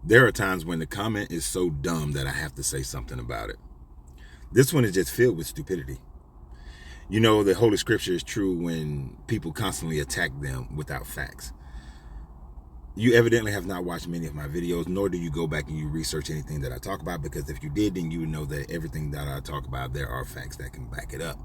There are times when the comment is so dumb that I have to say something about it. This one is just filled with stupidity. You know, the Holy Scripture is true when people constantly attack them without facts. You evidently have not watched many of my videos, nor do you go back and you research anything that I talk about, because if you did, then you would know that everything that I talk about, there are facts that can back it up.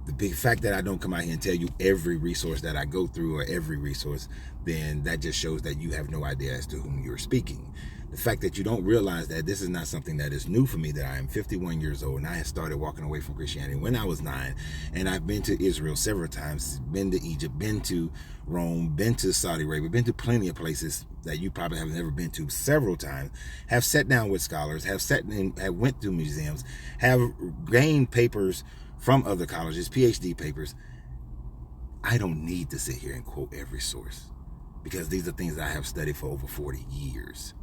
The big fact that I don't come out here and tell you every resource that I go through or every resource, then that just shows that you have no idea as to whom you're speaking. The fact that you don't realize that this is not something that is new for me, that I am 51 years old and I have started walking away from Christianity when I was 9, and I've been to Israel several times, been to Egypt, been to Rome, been to Saudi Arabia, been to plenty of places that you probably have never been to several times, have sat down with scholars, have went through museums, have gained papers from other colleges, PhD papers. I don't need to sit here and quote every source, because these are things that I have studied for over 40 years.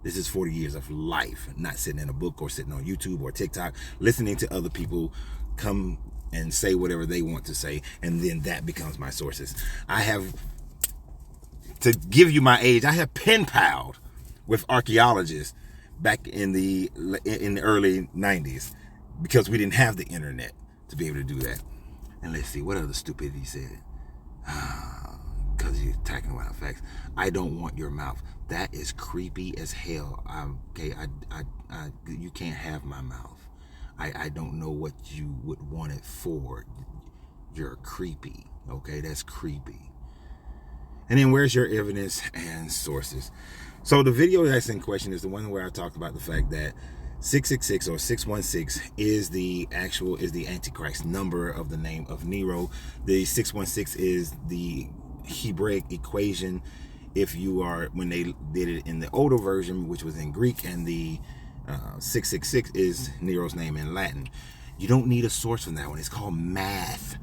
This is 40 years of life, not sitting in a book or sitting on YouTube or TikTok, listening to other people come and say whatever they want to say, and then that becomes my sources. I have, to give you my age, I have pen palled with archaeologists back in the early 90s, because we didn't have the internet to be able to do that. And let's see, what other stupidity said? Because you're talking about facts. I don't want your mouth. That is creepy as hell. Okay, you can't have my mouth. I don't know what you would want it for. You're creepy. Okay, that's creepy. And then where's your evidence and sources? So the video that's in question is the one where I talked about the fact that 666 or 616 is the Antichrist number of the name of Nero. The 616 is the Hebraic equation. If you are, when they did it in the older version, which was in Greek, and the 666 is Nero's name in Latin. You don't need a source from that one. It's called math.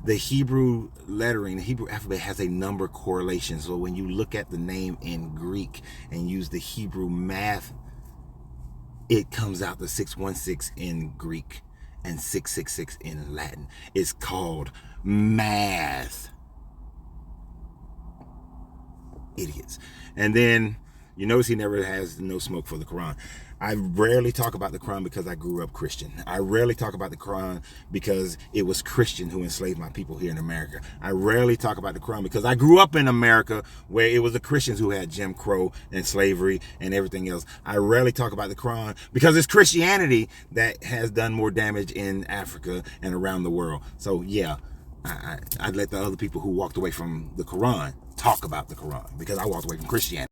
The Hebrew lettering, the Hebrew alphabet has a number correlation. So when you look at the name in Greek and use the Hebrew math, it comes out the 616 in Greek and 666 in Latin. It's called math. Idiots. And then you notice he never has no smoke for the Quran. I rarely talk about the Quran because I grew up Christian. I rarely talk about the Quran because it was Christian who enslaved my people here in America. I rarely talk about the Quran because I grew up in America where it was the Christians who had Jim Crow and slavery and everything else. I rarely talk about the Quran because it's Christianity that has done more damage in Africa and around the world. So yeah, I'd let the other people who walked away from the Quran talk about the Quran, because I walked away from Christianity.